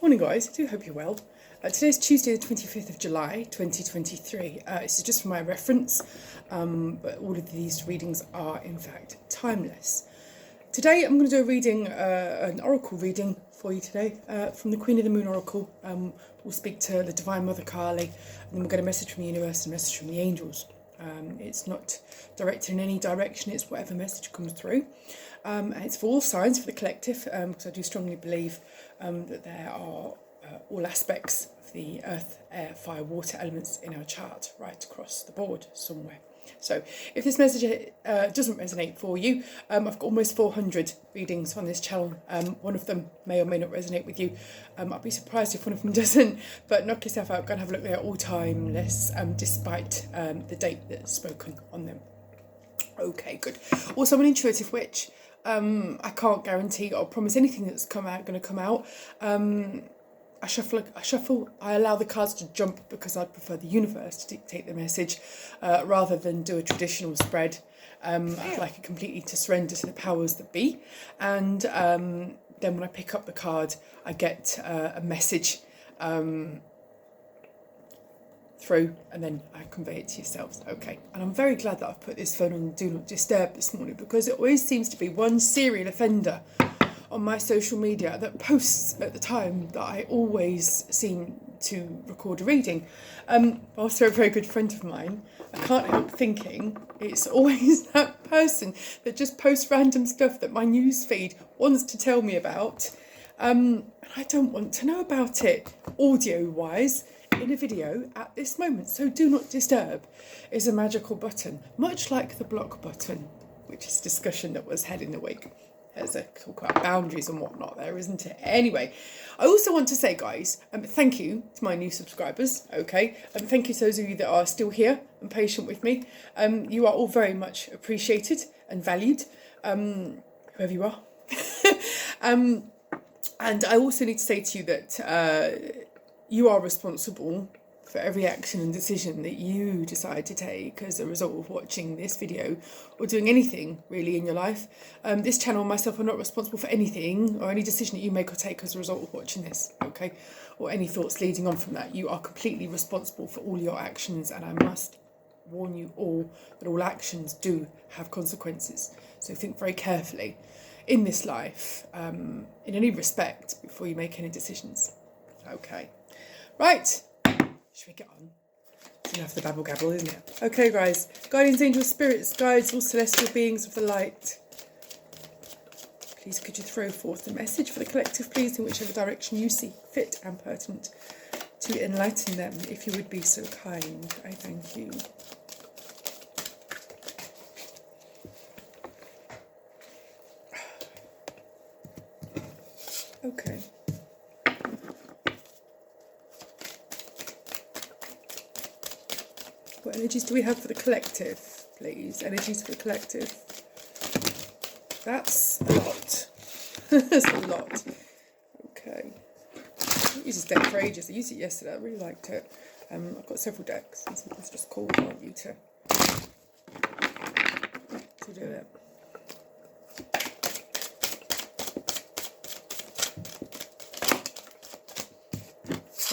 Morning guys, I do hope you're well. Today's Tuesday the 25th of July 2023. This is just for my reference, but all of these readings are in fact timeless. Today I'm going to do a reading, an oracle reading for you today from the Queen of the Moon Oracle. We'll speak to the Divine Mother Kali, and then we'll get a message from the universe and a message from the angels. It's not directed in any direction, it's whatever message comes through. And it's for all signs, for the collective, because I do strongly believe that there are all aspects of the earth, air, fire, water elements in our chart right across the board somewhere. So if this message doesn't resonate for you, I've got almost 400 readings on this channel. One of them may or may not resonate with you. I'll be surprised if one of them doesn't, but knock yourself out, go and have a look. They're all timeless, despite the date that's spoken on them. Okay, good. Also, I'm an intuitive witch. I can't guarantee or promise anything that's going to come out. I shuffle, I allow the cards to jump because I prefer the universe to dictate the message rather than do a traditional spread. I'd like it completely to surrender to the powers that be. And then when I pick up the card, I get a message through, and then I convey it to yourselves. Okay, and I'm very glad that I've put this phone on Do Not Disturb this morning, because it always seems to be one serial offender on my social media that posts at the time that I always seem to record a reading. Also a very good friend of mine, I can't help thinking it's always that person that just posts random stuff that my newsfeed wants to tell me about. And I don't want to know about it audio-wise in a video at this moment. So Do Not Disturb is a magical button, much like the block button, which is a discussion that was had in the week. There's a talk about boundaries and whatnot there, isn't it? Anyway, I also want to say, guys, thank you to my new subscribers, okay? Thank you to those of you that are still here and patient with me. You are all very much appreciated and valued, whoever you are. And I also need to say to you that you are responsible for every action and decision that you decide to take as a result of watching this video or doing anything really in your life. This channel and myself are not responsible for anything or any decision that you make or take as a result of watching this, okay? Or any thoughts leading on from that. You are completely responsible for all your actions, and I must warn you all that all actions do have consequences. So think very carefully in this life, in any respect, before you make any decisions. Okay. Right. Should we get on? It's enough of the babble gabble, isn't it? Okay, guys. Guardians, angels, spirits, guides, all celestial beings of the light. Please could you throw forth the message for the collective, please, in whichever direction you see fit and pertinent to enlighten them, if you would be so kind. I thank you. Okay. What energies do we have for the collective, please? Energies for the collective. That's a lot. That's a lot. Okay. I used this deck for ages. I used it yesterday. I really liked it. I've got several decks. It's just cool. I want you to do it.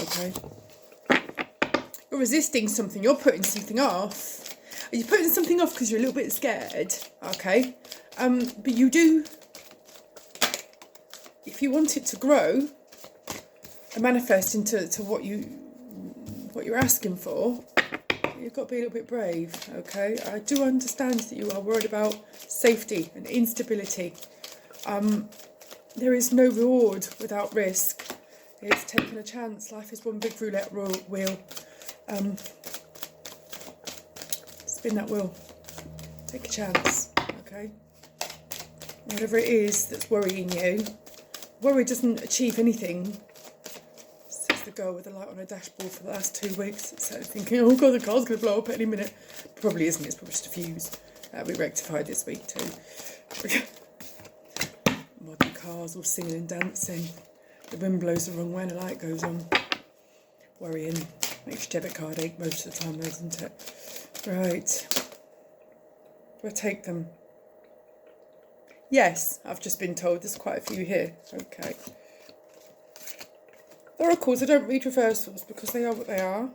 Okay. You're resisting something, you're putting something off. You're putting something off because you're a little bit scared, okay? But you do, if you want it to grow and manifest into what you're asking for, you've got to be a little bit brave, okay? I do understand that you are worried about safety and instability. There is no reward without risk. It's taking a chance. Life is one big roulette wheel. Spin that wheel. Take a chance, okay? Whatever it is that's worrying you. Worry doesn't achieve anything. Says the girl with the light on her dashboard for the last 2 weeks. So thinking, oh god, the car's going to blow up at any minute. Probably isn't. It's probably just a fuse. That'll be rectified this week too. Modern cars all singing and dancing. The wind blows the wrong way and the light goes on. Worrying. Makes your debit card ache most of the time, doesn't it? Right. Do I take them? Yes, I've just been told there's quite a few here. Okay. Oracles, I don't read reversals because they are what they are.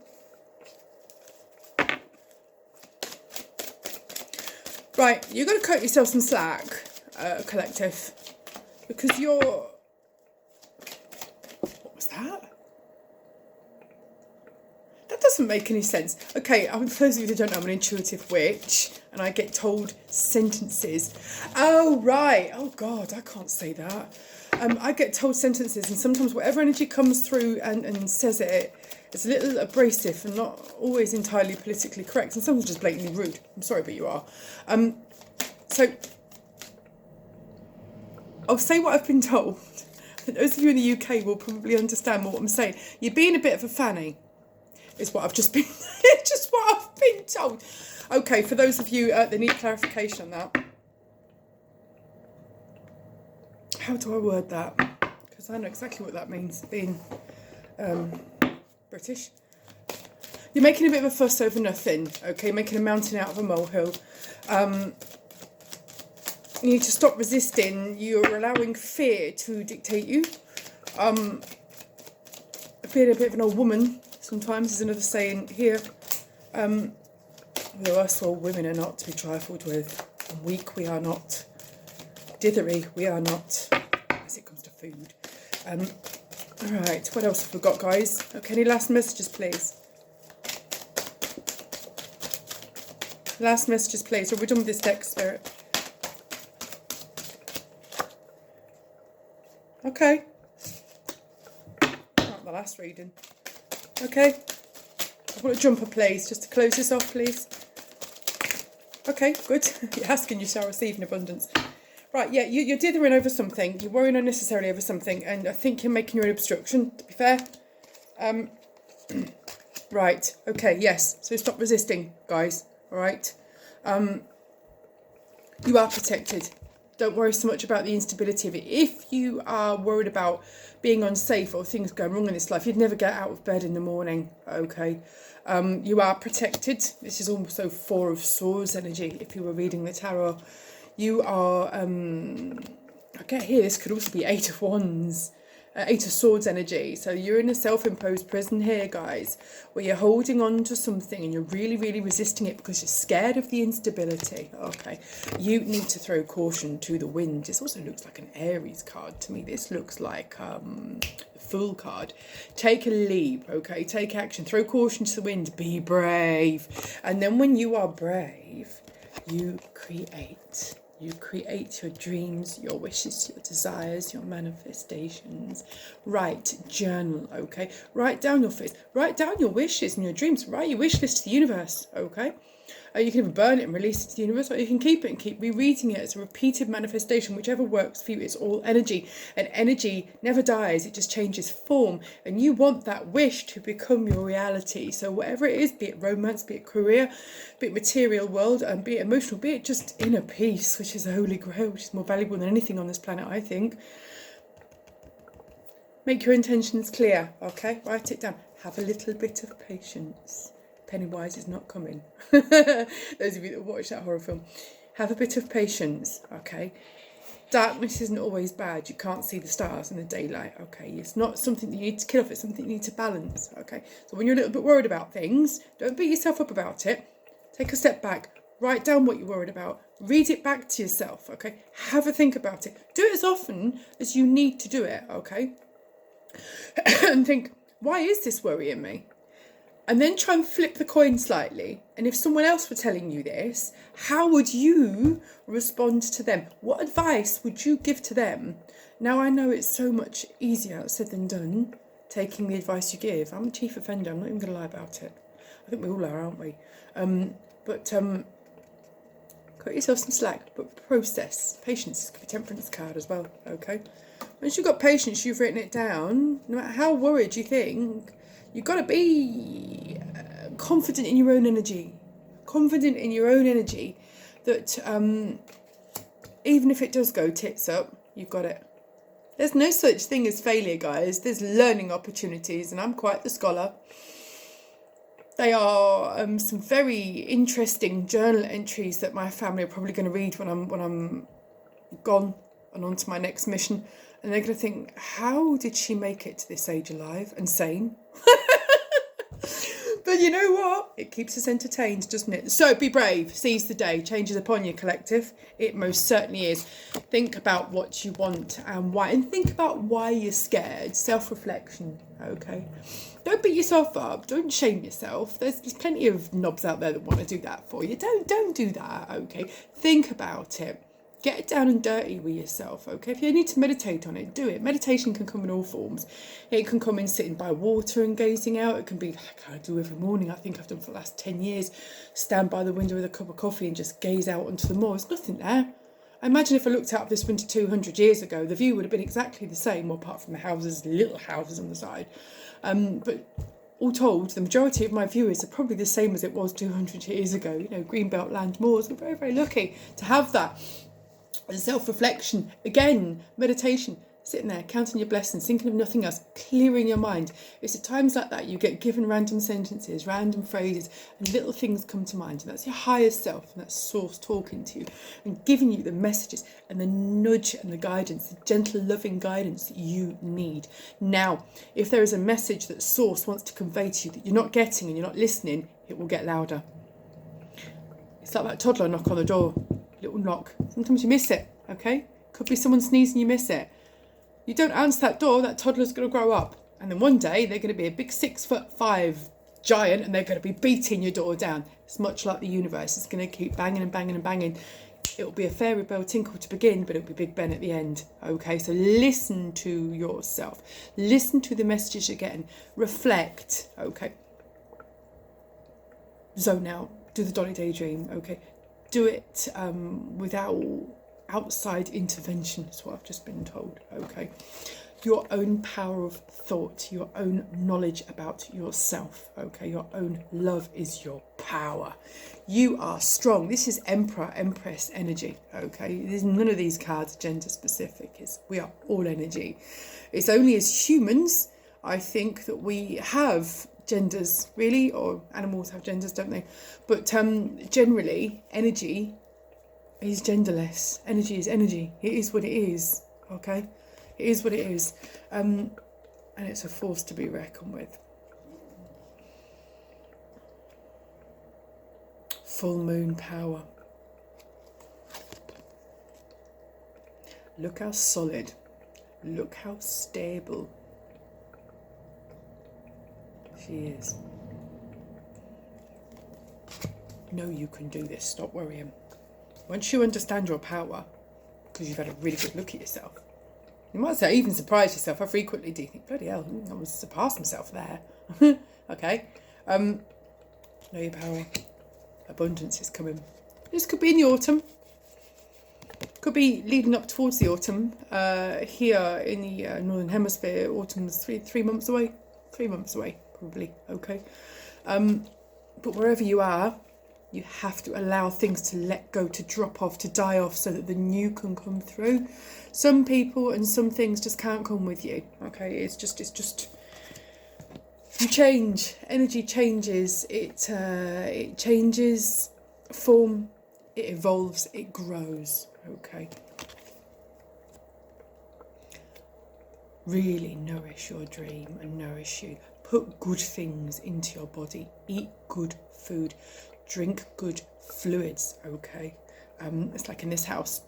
Right, you've got to cut yourself some slack, collective, because you're... What was that? That doesn't make any sense. Okay, for those of you who don't know, I'm an intuitive witch, and I get told sentences. Oh, right. Oh, God, I can't say that. I get told sentences, and sometimes whatever energy comes through and says it, it's a little abrasive and not always entirely politically correct, and sometimes just blatantly rude. I'm sorry, but you are. So I'll say what I've been told. Those of you in the UK will probably understand what I'm saying. You're being a bit of a fanny, is what I've just been. Just what I've been told. Okay, for those of you that need clarification on that. How do I word that? Because I know exactly what that means, being British. You're making a bit of a fuss over nothing, okay? Making a mountain out of a molehill. You need to stop resisting. You're allowing fear to dictate you. Being a bit of an old woman sometimes is another saying here. Though us all women are not to be trifled with. And weak we are not. Dithery we are not. As it comes to food. Alright, what else have we got, guys? Okay, any last messages, please? Last messages, please. Or we're done with this deck, Spirit. Okay. Not the last reading. Okay. I want a jumper, please, just to close this off, please. Okay, good. You're asking, you shall receive in abundance. Right, yeah, you're dithering over something. You're worrying unnecessarily over something, and I think you're making your own obstruction, to be fair. Right, okay, yes. So stop resisting, guys, all right? You are protected. Don't worry so much about the instability of it. If you are worried about being unsafe or things going wrong in this life, you'd never get out of bed in the morning, okay? You are protected. This is also Four of Swords energy, if you were reading the tarot. You are, I get here, this could also be Eight of Wands, Eight of Swords energy. So you're in a self-imposed prison here, guys, where you're holding on to something and you're really, really resisting it because you're scared of the instability. Okay, you need to throw caution to the wind. This also looks like an Aries card to me. This looks like the Fool card. Take a leap, okay? Take action. Throw caution to the wind. Be brave. And then when you are brave, you create. You create your dreams, your wishes, your desires, your manifestations. Write, journal, okay? Write down your fears. Write down your wishes and your dreams. Write your wish list to the universe, okay? You can even burn it and release it to the universe, or you can keep it and keep rereading it as a repeated manifestation, whichever works for you. It's all energy, and energy never dies, it just changes form, and you want that wish to become your reality. So whatever it is, be it romance, be it career, be it material world, and be it emotional, be it just inner peace, which is the holy grail, which is more valuable than anything on this planet, I think. Make your intentions clear, okay? Write it down. Have a little bit of patience. Pennywise is not coming. Those of you that watch that horror film, have a bit of patience, okay? Darkness isn't always bad. You can't see the stars in the daylight, okay? It's not something that you need to kill off. It's something you need to balance, okay? So when you're a little bit worried about things, don't beat yourself up about it. Take a step back. Write down what you're worried about. Read it back to yourself, okay? Have a think about it. Do it as often as you need to do it, okay? And think, why is this worrying me? And then try and flip the coin slightly. And if someone else were telling you this, how would you respond to them? What advice would you give to them? Now, I know it's so much easier said than done, taking the advice you give. I'm a chief offender. I'm not even going to lie about it. I think we all are, aren't we? Cut yourself some slack, but process. Patience could be Temperance card as well, okay? Once you've got patience, you've written it down. No matter how worried you think, you've got to be confident in your own energy. Confident in your own energy that even if it does go tits up, you've got it. There's no such thing as failure, guys. There's learning opportunities, and I'm quite the scholar. They are some very interesting journal entries that my family are probably going to read when I'm gone and on to my next mission. And they're going to think, how did she make it to this age alive and sane? But you know what? It keeps us entertained, doesn't it? So be brave, seize the day, change is upon you, collective. It most certainly is. Think about what you want and why, and think about why you're scared. Self-reflection, okay? Don't beat yourself up. Don't shame yourself. There's plenty of knobs out there that want to do that for you. Don't do that, okay? Think about it. Get it down and dirty with yourself, okay? If you need to meditate on it, do it. Meditation can come in all forms. It can come in sitting by water and gazing out. It can be like I do every morning. I think I've done for the last 10 years. Stand by the window with a cup of coffee and just gaze out onto the moor. There's nothing there. I imagine if I looked out of this window 200 years ago, the view would have been exactly the same, apart from the houses, little houses on the side. But all told, the majority of my viewers are probably the same as it was 200 years ago. You know, Greenbelt land moors. We're very, very lucky to have that. And self-reflection, again, meditation, sitting there, counting your blessings, thinking of nothing else, clearing your mind. It's at times like that you get given random sentences, random phrases, and little things come to mind. And that's your higher self, and that's Source talking to you and giving you the messages and the nudge and the guidance, the gentle, loving guidance that you need. Now, if there is a message that Source wants to convey to you that you're not getting and you're not listening, it will get louder. It's like that toddler knock on the door. Little knock. Sometimes you miss it, okay? Could be someone sneezing, you miss it. You don't answer that door, that toddler's going to grow up. And then one day they're going to be a big 6'5" giant and they're going to be beating your door down. It's much like the universe. It's going to keep banging and banging and banging. It'll be a fairy bell tinkle to begin, but it'll be Big Ben at the end, okay? So listen to yourself. Listen to the messages you're getting. Reflect, okay? Zone out. Do the Dolly Daydream, okay? Do it without outside intervention, is what I've just been told, okay? Your own power of thought, your own knowledge about yourself, okay? Your own love is your power. You are strong. This is Emperor, Empress energy, okay? There's none of these cards gender specific. We are all energy. It's only as humans, I think, that we have genders, really, or animals have genders, don't they? But generally, energy is genderless. Energy is energy. It is what it is, okay? It is what it is. And it's a force to be reckoned with. Full moon power. Look how solid. Look how stable she is. No, you can do this. Stop worrying. Once you understand your power, because you've had a really good look at yourself, you might say even surprise yourself. How frequently do you think, bloody hell, I was surpassed myself there? Okay. Know your power. Abundance is coming. This could be in the autumn. Could be leading up towards the autumn. Here in the Northern Hemisphere, autumn's three months away. 3 months away. Probably, okay. But wherever you are, you have to allow things to let go, to drop off, to die off, so that the new can come through. Some people and some things just can't come with you, okay? It's just you change. Energy changes. It changes form. It evolves. It grows, okay? Really nourish your dream and nourish you. Put good things into your body. Eat good food. Drink good fluids, okay? It's like in this house,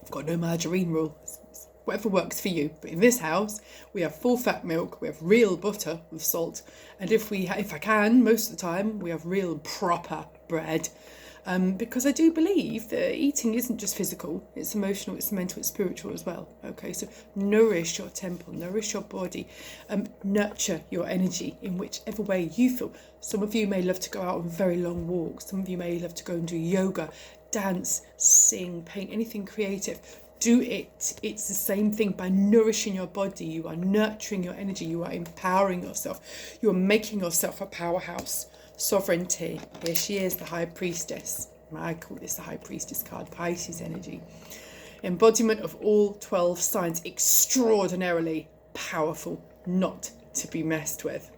I've got no margarine rule. It's whatever works for you. But in this house, we have full fat milk. We have real butter with salt. And if I can, most of the time, we have real proper bread. Because I do believe that eating isn't just physical, it's emotional, it's mental, it's spiritual as well. Okay, so nourish your temple, nourish your body, nurture your energy in whichever way you feel. Some of you may love to go out on very long walks. Some of you may love to go and do yoga, dance, sing, paint, anything creative. Do it. It's the same thing. By nourishing your body, you are nurturing your energy, you are empowering yourself, you are making yourself a powerhouse. Sovereignty. Here she is, the High Priestess. I call this the High Priestess card. Pisces energy. Embodiment of all 12 signs. Extraordinarily powerful. Not to be messed with.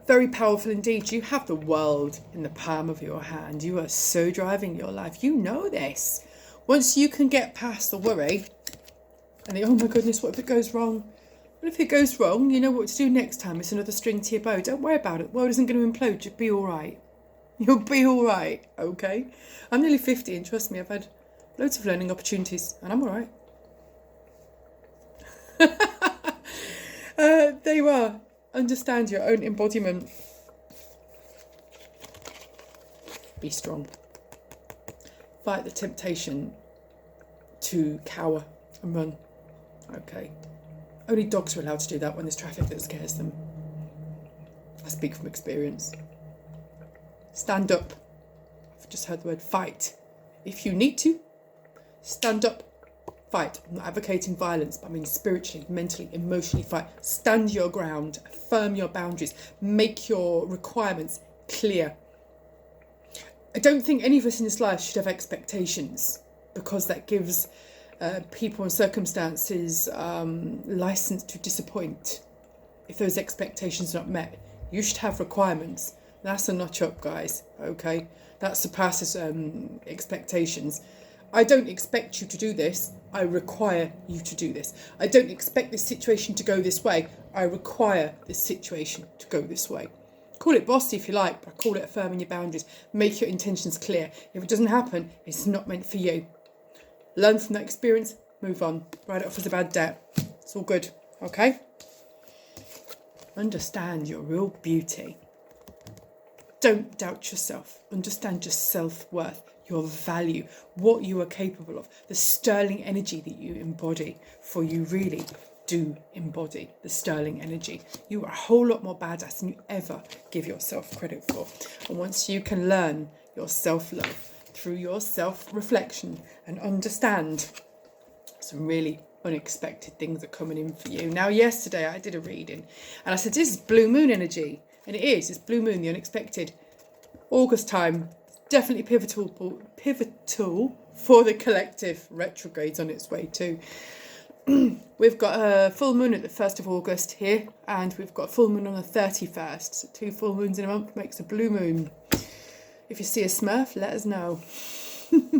Very powerful indeed. You have the world in the palm of your hand. You are so driving your life. You know this. Once you can get past the worry, And oh my goodness, what if it goes wrong? What if it goes wrong? You know what to do next time. It's another string to your bow. Don't worry about it. The world isn't going to implode. You'll be all right. You'll be all right, okay? I'm nearly 50 and trust me, I've had loads of learning opportunities and I'm all right. There you are. Understand your own embodiment. Be strong. Fight the temptation to cower and run. Okay. Only dogs are allowed to do that when there's traffic that scares them. I speak from experience. Stand up. I've just heard the word fight. If you need to, stand up. Fight. I'm not advocating violence, but I mean spiritually, mentally, emotionally fight. Stand your ground. Affirm your boundaries. Make your requirements clear. I don't think any of us in this life should have expectations, because that gives people and circumstances license to disappoint. If those expectations are not met, you should have requirements. That's a notch up, guys, okay? That surpasses expectations. I don't expect you to do this. I require you to do this. I don't expect this situation to go this way. I require this situation to go this way. Call it bossy if you like, but I call it affirming your boundaries. Make your intentions clear. If it doesn't happen, it's not meant for you. Learn from that experience, move on. Write it off as a bad debt. It's all good, okay? Understand your real beauty. Don't doubt yourself. Understand your self-worth, your value, what you are capable of, the sterling energy that you embody, for you really do embody the sterling energy. You are a whole lot more badass than you ever give yourself credit for. And once you can learn your self-love through your self-reflection and understand some really unexpected things are coming in for you. Now, yesterday I did a reading and I said, this is blue moon energy. And it's blue moon, the unexpected. August time, definitely pivotal for the collective. Retrogrades on its way too. We've got a full moon at the 1st of August here, and we've got a full moon on the 31st. So 2 full moons in a month makes a blue moon. If you see a Smurf, let us know.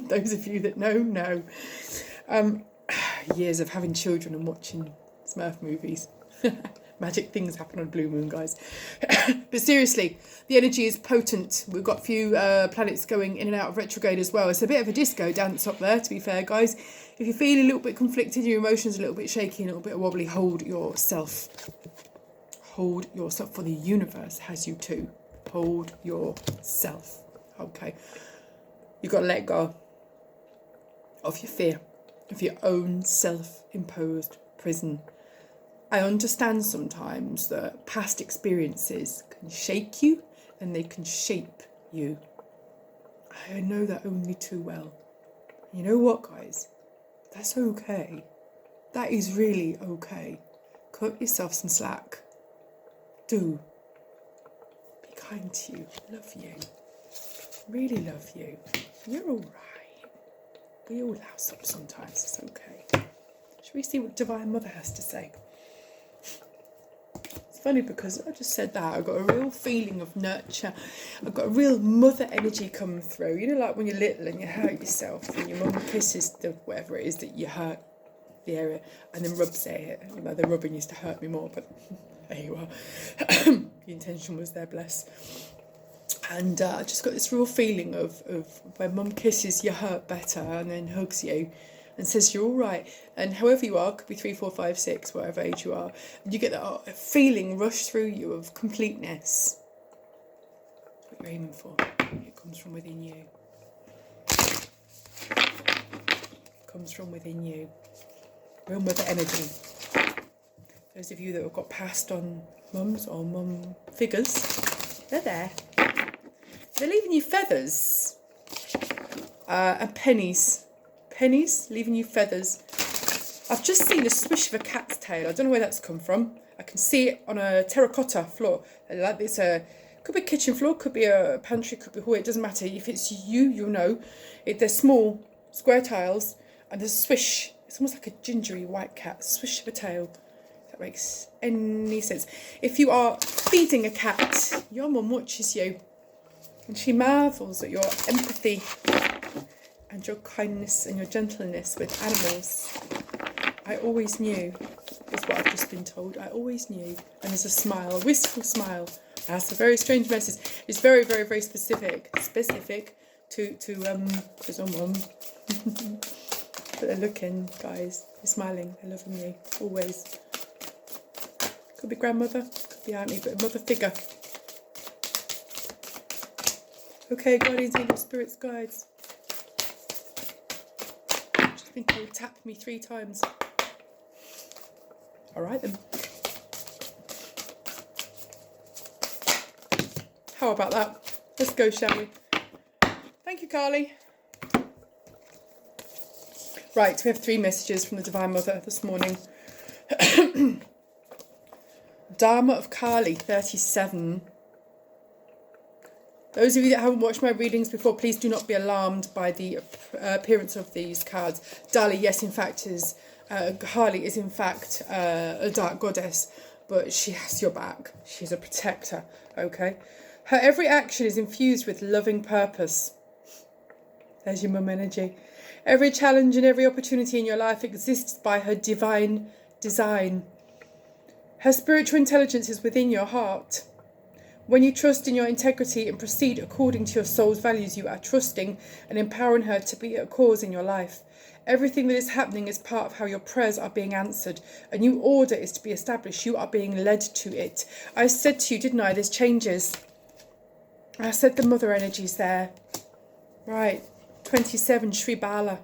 Those of you that know. Years of having children and watching Smurf movies. Magic things happen on blue moon, guys. But seriously, the energy is potent. We've got a few planets going in and out of retrograde as well. It's a bit of a disco dance up there, to be fair, guys. If you feel a little bit conflicted, your emotions a little bit shaky, a little bit wobbly, hold yourself. Hold yourself, for the universe has you too. Hold yourself. Okay. You've got to let go of your fear, of your own self-imposed prison. I understand sometimes that past experiences can shake you and they can shape you. I know that only too well. You know what, guys? That's okay. That is really okay. Cut yourself some slack. Do. Be kind to you. Love you. Really love you. You're all right. We all louse up sometimes. It's okay. Shall we see what Divine Mother has to say? Funny because I just said that, I've got a real feeling of nurture. I've got a real mother energy coming through. You know, like when you're little and you hurt yourself and your mum kisses the whatever it is that you hurt the area and then rubs it. You know, the rubbing used to hurt me more, but there you are. The intention was there, bless. And I just got this real feeling of when mum kisses, you hurt better, and then hugs you and says you're all right, and however you are, could be 3, 4, 5, 6, whatever age you are, you get that feeling rush through you of completeness. That's what you're aiming for. It comes from within you. It comes from within you. Real mother energy. Those of you that have got passed on mums or mum figures, they're there. They're leaving you feathers and pennies. Pennies, leaving you feathers. I've just seen a swish of a cat's tail. I don't know where that's come from. I can see it on a terracotta floor. Like this, could be a kitchen floor, could be a pantry, could be where. It doesn't matter. If it's you, you'll know. They're small, square tiles, and there's a swish. It's almost like a gingery white cat. Swish of a tail. If that makes any sense. If you are feeding a cat, your mum watches you, and she marvels at your empathy and your kindness and your gentleness with animals. I always knew, is what I've just been told. I always knew. And there's a smile, a wistful smile. That's a very strange message. It's very, very, very specific. Specific to someone. But they're looking, guys. They're smiling. They're loving you. Always. Could be grandmother. Could be auntie. But a mother figure. Okay, guardians, angels, spirits, guides. Just been told, tap me 3 times. All right then. How about that? Let's go, shall we? Thank you, Carly. Right, we have 3 messages from the Divine Mother this morning. Dharma of Kali, 37. Those of you that haven't watched my readings before, please do not be alarmed by the appearance of these cards. Dali, yes, in fact, is Kali is in fact a dark goddess, but she has your back. She's a protector, okay? Her every action is infused with loving purpose. There's your mum energy. Every challenge and every opportunity in your life exists by her divine design. Her spiritual intelligence is within your heart. When you trust in your integrity and proceed according to your soul's values, you are trusting and empowering her to be a cause in your life. Everything that is happening is part of how your prayers are being answered. A new order is to be established. You are being led to it. I said to you, didn't I, there's changes. I said the mother energy's there. Right, 27, Sri Bala.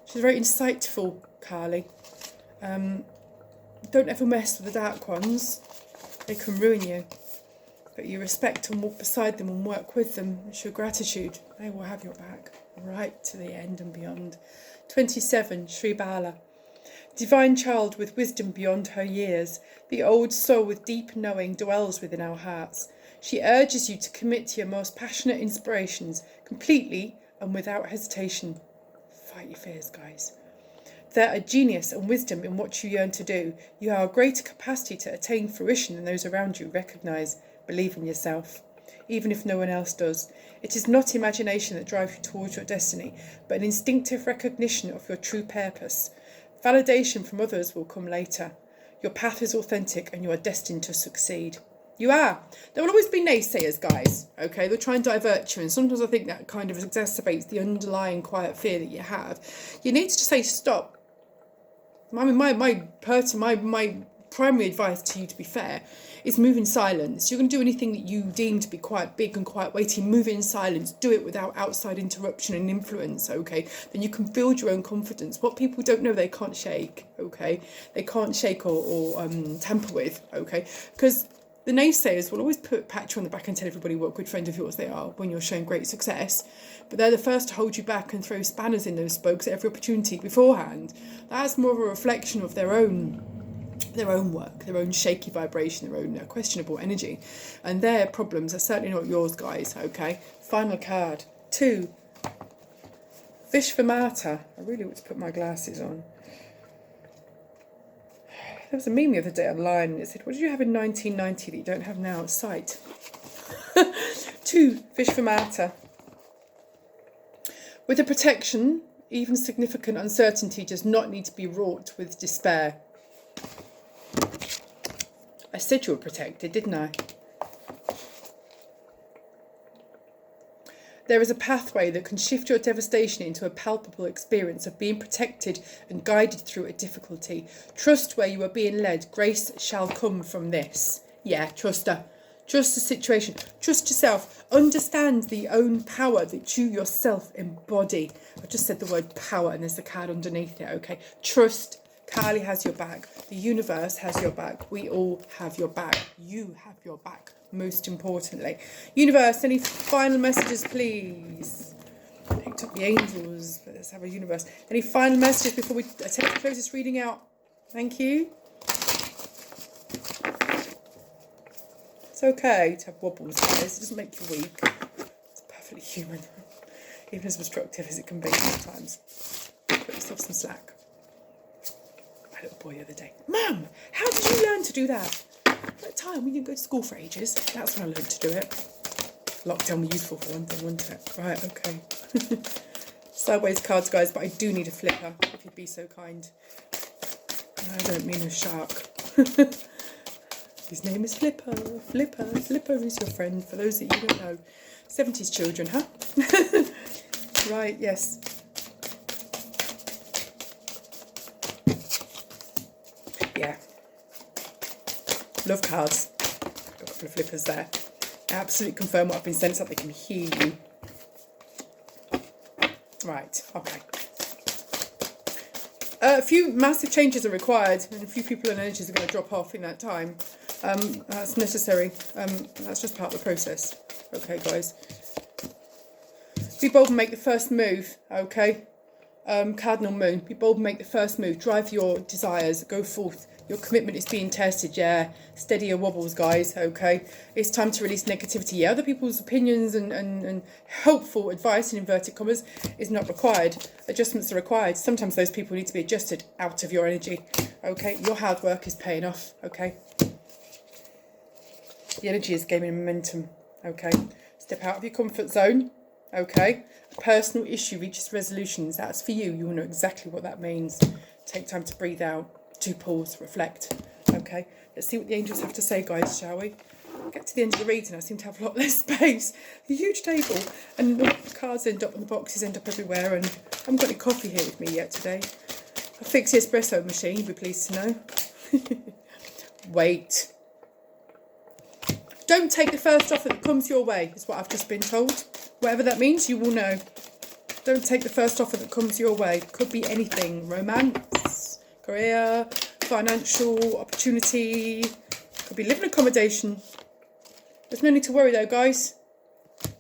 She's very insightful, Kali. Don't ever mess with the dark ones. They can ruin you. But you respect and walk beside them and work with them. Show gratitude. They will have your back. Right to the end and beyond. 27, Sri Bala. Divine child with wisdom beyond her years. The old soul with deep knowing dwells within our hearts. She urges you to commit to your most passionate inspirations, completely and without hesitation. Fight your fears, guys. There are genius and wisdom in what you yearn to do. You have a greater capacity to attain fruition than those around you recognise. Believe in yourself, even if no one else does. It is not imagination that drives you towards your destiny, but an instinctive recognition of your true purpose. Validation from others will come later. Your path is authentic and you are destined to succeed. You are. There will always be naysayers, guys, okay? They'll try and divert you, and sometimes I think that kind of exacerbates the underlying quiet fear that you have. You need to just say stop. I mean, my primary advice to you, to be fair, is move in silence. You're going to do anything that you deem to be quite big and quite weighty, move in silence. Do it without outside interruption and influence, okay? Then you can build your own confidence. What people don't know, they can't shake, okay? They can't shake or tamper with, okay? Because the naysayers will always pat you on the back and tell everybody what a good friend of yours they are when you're showing great success. But they're the first to hold you back and throw spanners in those spokes at every opportunity beforehand. That's more of a reflection of their own work, their own shaky vibration, their own questionable energy. And their problems are certainly not yours, guys, okay? Final card. 2. Vishvamata. I really want to put my glasses on. There was a meme the other day online and it said, what did you have in 1990 that you don't have now? Sight. 2. Vishvamata. With a protection, even significant uncertainty does not need to be wrought with despair. I said you were protected, didn't I? There is a pathway that can shift your devastation into a palpable experience of being protected and guided through a difficulty. Trust where you are being led. Grace shall come from this. Yeah, trust her. Trust the situation. Trust yourself. Understand the own power that you yourself embody. I just said the word power and there's the card underneath it, okay? Trust. Kali has your back. The universe has your back. We all have your back. You have your back, most importantly. Universe, any final messages, please? I picked up the angels, but let's have a universe. Any final messages before we attempt to close this reading out? Thank you. It's okay to have wobbles, guys. It doesn't make you weak. It's perfectly human, even as destructive as it can be sometimes. Put yourself some slack. My little boy the other day, Mum, how did you learn to do that? At time we didn't go to school for ages. That's when I learned to do it. Lockdown was useful for one thing, wasn't it? Right, okay. sideways cards, guys, but I do need a flipper, if you'd be so kind. I don't mean a shark. His name is Flipper. Flipper. Flipper is your friend, for those that you don't know. 70s children, huh? Right, yes. Yeah. Love cards. Got a couple of flippers there. Absolutely confirm what I've been sent so they can hear you. Right, okay. A few massive changes are required, and a few people and energies are going to drop off in that time. That's necessary. That's just part of the process. Okay, guys. Be bold and make the first move, okay? Cardinal Moon. Be bold and make the first move. Drive your desires. Go forth. Your commitment is being tested, yeah. Steady your wobbles, guys, okay? It's time to release negativity. Yeah, other people's opinions and helpful advice, in inverted commas, is not required. Adjustments are required. Sometimes those people need to be adjusted out of your energy, okay? Your hard work is paying off, okay? The energy is gaining momentum, okay? Step out of your comfort zone, okay? A personal issue reaches resolutions. That's for you. You will know exactly what that means. Take time to breathe out. To pause, reflect. Okay, let's see what the angels have to say, guys, shall we? Get to the end of the reading. I seem to have a lot less space. A huge table, and the cards end up and the boxes end up everywhere, and I haven't got any coffee here with me yet today. I fixed the espresso machine, you'll be pleased to know. Wait. Don't take the first offer that comes your way, is what I've just been told. Whatever that means, you will know. Don't take the first offer that comes your way. Could be anything. Romance, career, financial opportunity, could be living accommodation. There's no need to worry though, guys.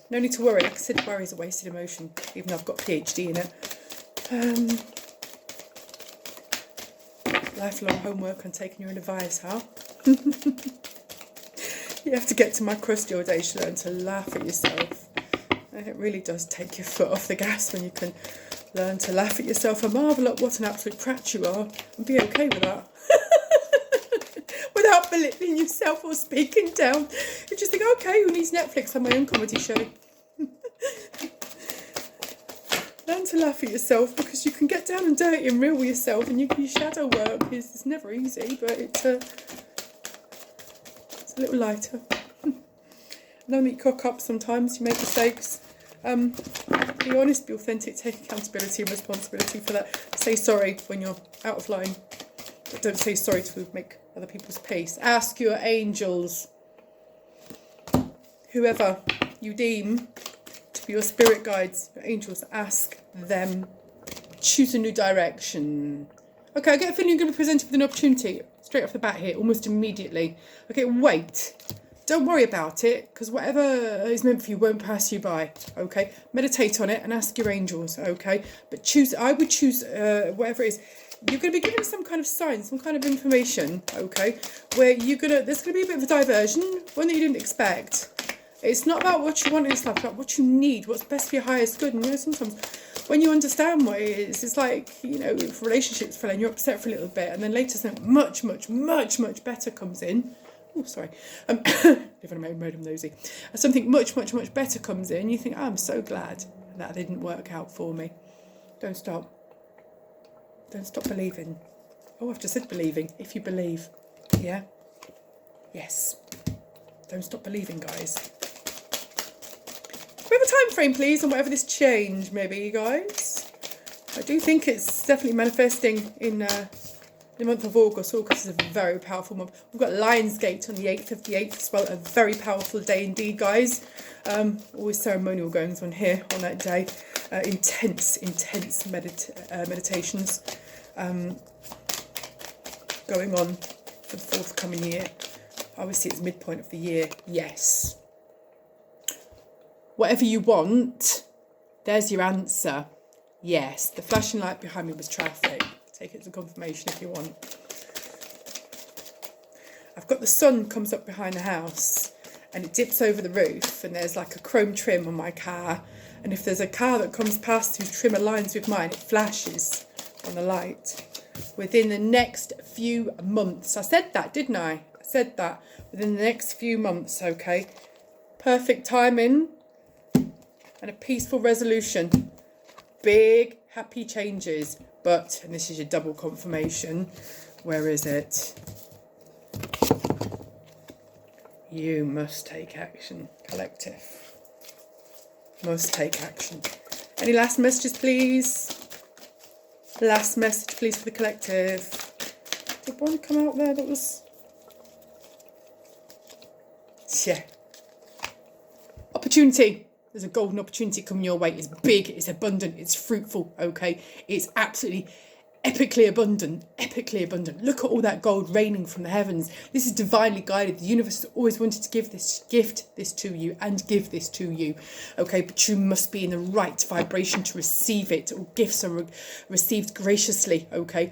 No need to worry. Like I said, worry is a wasted emotion, even though I've got a PhD in it. Lifelong homework on taking your own advice, huh? You have to get to my crusty old age to learn to laugh at yourself. And it really does take your foot off the gas when you can learn to laugh at yourself and marvel at what an absolute prat you are and be okay with that. Without belittling yourself or speaking down. You just think, okay, who needs Netflix on my own comedy show? Learn to laugh at yourself, because you can get down and dirty and real with yourself, and your shadow work is never easy, but it's a little lighter. No need to cock up sometimes, you make mistakes. Be honest, be authentic, take accountability and responsibility for that. Say sorry when you're out of line, but don't say sorry to make other people's peace. Ask your angels, whoever you deem to be your spirit guides, your angels, ask them. Choose a new direction. Okay, I get a feeling you're going to be presented with an opportunity straight off the bat here, almost immediately. Okay, wait. Don't worry about it, because whatever is meant for you won't pass you by, okay? Meditate on it and ask your angels, okay? But I would choose whatever it is. You're going to be given some kind of sign, some kind of information, okay? Where there's going to be a bit of a diversion, one that you didn't expect. It's not about what you want in this life, it's about what you need, what's best for your highest good. And sometimes when you understand what it is, it's like, if relationships fail and you're upset for a little bit, and then later something much, much, much, much better comes in. Oh, sorry. Living a mode, I'm nosy. Something much, much, much better comes in. You think, I'm so glad that didn't work out for me. Don't stop. Don't stop believing. Oh, I've just said believing. If you believe. Yeah? Yes. Don't stop believing, guys. We have a time frame, please, on whatever this change may be, guys. I do think it's definitely manifesting in the month of August. August is a very powerful month. We've got Lionsgate on the 8th of the 8th as well. A very powerful day indeed, guys. Always ceremonial goings on here on that day. Intense meditations going on for the forthcoming year. Obviously, it's midpoint of the year. Yes. Whatever you want, there's your answer. Yes. The flashing light behind me was traffic. Take it as a confirmation if you want. I've got the sun comes up behind the house and it dips over the roof, and there's like a chrome trim on my car, and if there's a car that comes past whose trim aligns with mine, it flashes on the light. Within the next few months, I said that, didn't I? I said that. Within the next few months, okay? Perfect timing and a peaceful resolution. big happy changes. But, and this is your double confirmation, where is it? You must take action, collective. Must take action. Any last messages, please? Last message, please, for the collective. Did one come out there that was... Yeah. Opportunity. There's a golden opportunity coming your way. It's big, it's abundant, it's fruitful, okay? It's absolutely epically abundant, epically abundant. Look at all that gold raining from the heavens. This is divinely guided. The universe has always wanted to gift this to you and give this to you, okay? But you must be in the right vibration to receive it. All gifts are received graciously, okay?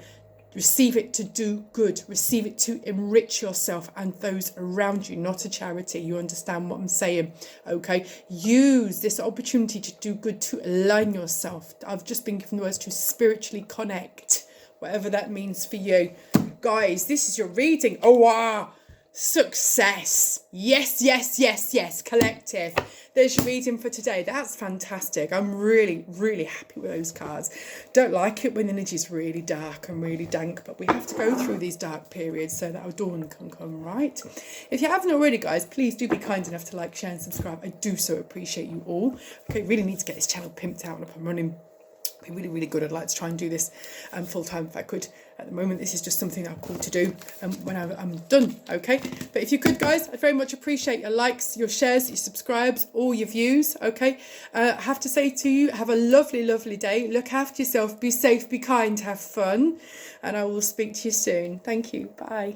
Receive it to do good. Receive it to enrich yourself and those around you, not a charity. You understand what I'm saying, okay? Use this opportunity to do good, to align yourself. I've just been given the words to spiritually connect, whatever that means for you. Guys, this is your reading. Oh, wow. Success. Yes, yes, yes, yes. Collective. There's your reading for today. That's fantastic. I'm really, really happy with those cards. Don't like it when the energy is really dark and really dank, but we have to go through these dark periods so that our dawn can come, right? If you haven't already, guys, please do be kind enough to like, share and subscribe. I do so appreciate you all. Okay, really need to get this channel pimped out and up and running. Be really, really good. I'd like to try and do this full time if I could. At the moment, this is just something I'm called to do when I'm done, okay? But if you could, guys, I'd very much appreciate your likes, your shares, your subscribes, all your views, okay? I have to say to you, have a lovely, lovely day. Look after yourself. Be safe, be kind, have fun. And I will speak to you soon. Thank you. Bye.